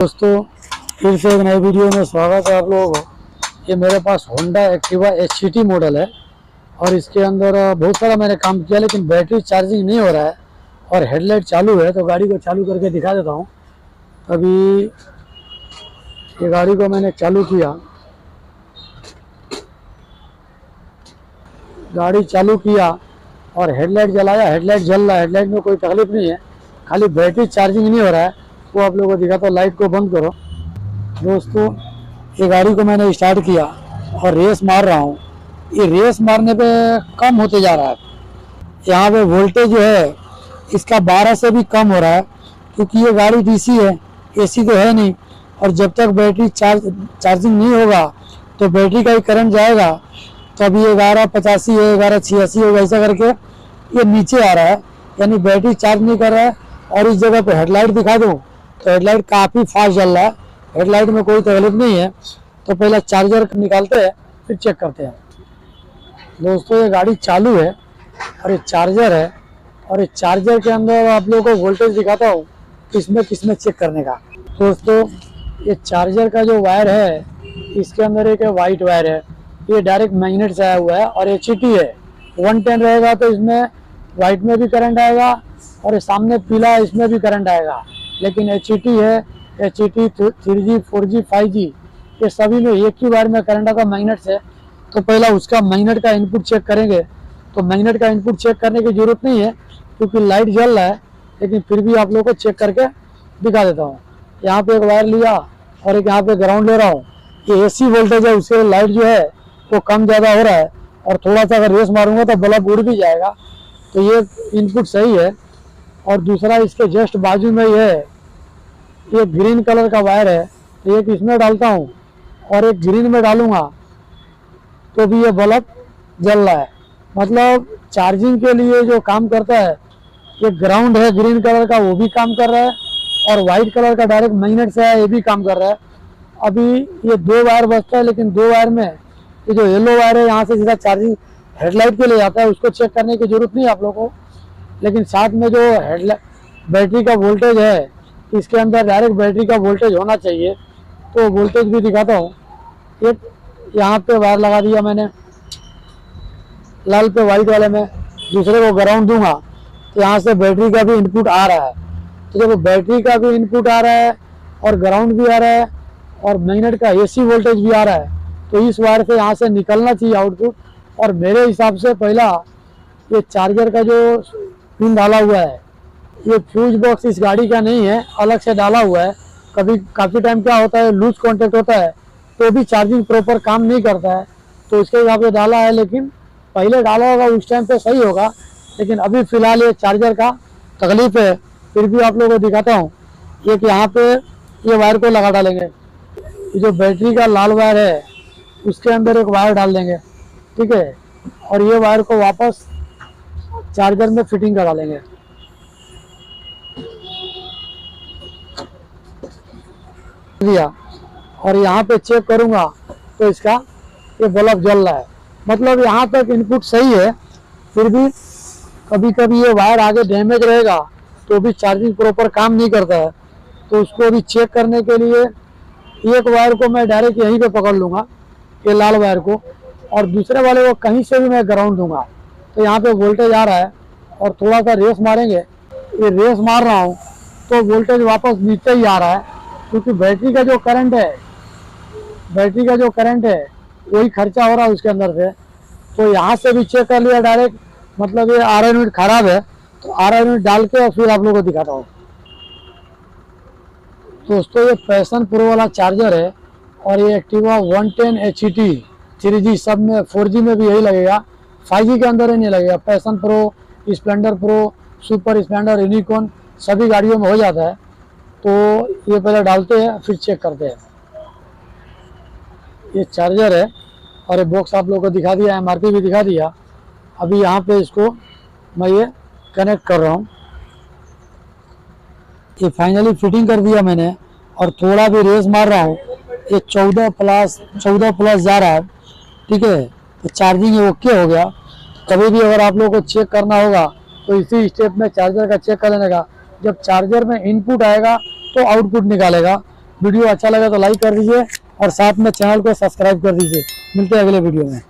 दोस्तों, फिर से एक नई वीडियो में स्वागत है आप लोगों को। ये मेरे पास होंडा एक्टिवा HCT मॉडल है और इसके अंदर बहुत सारा मैंने काम किया, लेकिन बैटरी चार्जिंग नहीं हो रहा है और हेडलाइट चालू है। तो गाड़ी को चालू करके दिखा देता हूँ। अभी ये गाड़ी को मैंने चालू किया, गाड़ी चालू किया और हेडलाइट जलाया। हेडलाइट जल रहा है, हेडलाइट में कोई तकलीफ नहीं है, खाली बैटरी चार्जिंग नहीं हो रहा है। वो आप लोगों को दिखाता हूँ। लाइट को बंद करो। दोस्तों, ये गाड़ी को मैंने स्टार्ट किया और रेस मार रहा हूँ। ये रेस मारने पे कम होते जा रहा है। यहाँ पे वोल्टेज जो है इसका 12 से भी कम हो रहा है, क्योंकि ये गाड़ी DC है, AC तो है नहीं। और जब तक बैटरी चार्जिंग नहीं होगा तो बैटरी का ही करंट जाएगा। तो अभी 1185 है, 1186 होगा, ऐसा करके ये नीचे आ रहा है, यानी बैटरी चार्ज नहीं कर रहा है। और इस जगह पे हेडलाइट दिखा दूँ तो हेडलाइट काफ़ी फास्ट जल रहा है, हेडलाइट में कोई तकलीफ नहीं है। तो पहले चार्जर निकालते हैं, फिर चेक करते हैं। दोस्तों, ये गाड़ी चालू है और ये चार्जर है, और ये चार्जर के अंदर आप लोगों को वोल्टेज दिखाता हूँ किसमें चेक करने का। दोस्तों, ये चार्जर का जो वायर है, इसके अंदर एक वाइट वायर है, ये डायरेक्ट मैग्नेट से आया हुआ है और HCT है। 110 रहेगा तो इसमें वाइट में भी करंट आएगा और ये सामने पीला है, इसमें भी करंट आएगा। लेकिन HCT है, HCT 3G 4G 5G ये सभी में एक ही बार में करंट आता मैग्नेट से। तो पहला उसका मैग्नेट का इनपुट चेक करेंगे। तो मैग्नेट का इनपुट चेक करने की जरूरत नहीं है, क्योंकि लाइट जल रहा है, लेकिन फिर भी आप लोगों को चेक करके दिखा देता हूँ। यहाँ पे एक वायर लिया और एक यहाँ पे ग्राउंड ले रहा हूँ। ये AC वोल्टेज है, उससे लाइट जो है वो कम ज़्यादा हो रहा है, और थोड़ा सा अगर रेस मारूंगा तो बल्ब उड़ भी जाएगा। तो ये इनपुट सही है। और दूसरा इसके जस्ट बाजू में ये ग्रीन कलर का वायर है, तो एक इसमें डालता हूँ और एक ग्रीन में डालूंगा तो भी ये बल्ब जल रहा है। मतलब चार्जिंग के लिए जो काम करता है, ये ग्राउंड है ग्रीन कलर का, वो भी काम कर रहा है, और वाइट कलर का डायरेक्ट मैग्नेट से है, ये भी काम कर रहा है। अभी ये 2 वायर बचता है, लेकिन 2 वायर में ये जो येलो वायर है यहाँ से सीधा चार्जिंग हेडलाइट के लिए जाता है, उसको चेक करने की जरूरत नहीं है आप लोगों को। लेकिन साथ में जो बैटरी का वोल्टेज है, इसके अंदर डायरेक्ट बैटरी का वोल्टेज होना चाहिए। तो वोल्टेज भी दिखाता हूँ। एक यहाँ पे वायर लगा दिया मैंने लाल पे वाइट वाले में, दूसरे को ग्राउंड दूंगा तो यहाँ से बैटरी का भी इनपुट आ रहा है। तो जब बैटरी का भी इनपुट आ रहा है और ग्राउंड भी आ रहा है और मैग्नेट का AC वोल्टेज भी आ रहा है, तो इस वायर से यहाँ से निकलना चाहिए आउटपुट। और मेरे हिसाब से पहला ये चार्जर का जो पिन डाला हुआ है, ये फ्यूज बॉक्स इस गाड़ी का नहीं है, अलग से डाला हुआ है। कभी काफ़ी टाइम क्या होता है, लूज कॉन्टेक्ट होता है तो भी चार्जिंग प्रॉपर काम नहीं करता है, तो इसके हिसाब से डाला है। लेकिन पहले डाला होगा उस टाइम पे सही होगा, लेकिन अभी फ़िलहाल ये चार्जर का तकलीफ है। फिर भी आप लोगों को दिखाता हूँ। एक यहाँ पे ये वायर को लगा डालेंगे, ये जो बैटरी का लाल वायर है उसके अंदर एक वायर डाल देंगे, ठीक है। और ये वायर को वापस चार्जर में फिटिंग करा लेंगे। दिया और यहाँ पे चेक करूँगा तो इसका ये बल्ब जल रहा है। मतलब यहाँ तक इनपुट सही है, फिर भी कभी कभी ये वायर आगे डैमेज रहेगा तो भी चार्जिंग प्रॉपर काम नहीं करता है। तो उसको अभी चेक करने के लिए एक वायर को मैं डायरेक्ट यहीं पे पकड़ लूँगा, ये लाल वायर को, और दूसरे वाले को कहीं से भी मैं ग्राउंड दूंगा। तो यहाँ पे वोल्टेज आ रहा है और थोड़ा सा रेस मारेंगे। ये रेस मार रहा हूँ तो वोल्टेज वापस नीचे ही आ रहा है, क्योंकि बैटरी का जो करंट है वही खर्चा हो रहा है उसके अंदर से। तो यहाँ से भी चेक कर लिया डायरेक्ट। मतलब ये RO यूनिट खराब है, तो RO यूनिट डाल के और फिर आप लोगों को दिखाता हूँ। दोस्तों, ये पैशन प्रो वाला चार्जर है और ये एक्टिवा 110 HCT 3G सब में, 4G में भी यही लगेगा, 5G के अंदर ही नहीं लगेगा। Passion pro, Splendor pro, super Splendor, unicorn सभी गाड़ियों में हो जाता है। तो ये पहले डालते हैं फिर चेक करते हैं। ये चार्जर है और ये बॉक्स आप लोगों को दिखा दिया, MRP भी दिखा दिया। अभी यहाँ पे इसको मैं ये कनेक्ट कर रहा हूँ। ये फाइनली फिटिंग कर दिया मैंने और थोड़ा भी रेस मार रहा हूँ। ये 14 प्लस जा रहा है, ठीक है। तो चार्जिंग ओके हो गया। कभी भी अगर आप लोगों को चेक करना होगा तो इसी स्टेप में चार्जर का चेक कर लेने का। जब चार्जर में इनपुट आएगा तो आउटपुट निकालेगा, वीडियो अच्छा लगा तो लाइक कर दीजिए और साथ में चैनल को सब्सक्राइब कर दीजिए। मिलते हैं अगले वीडियो में।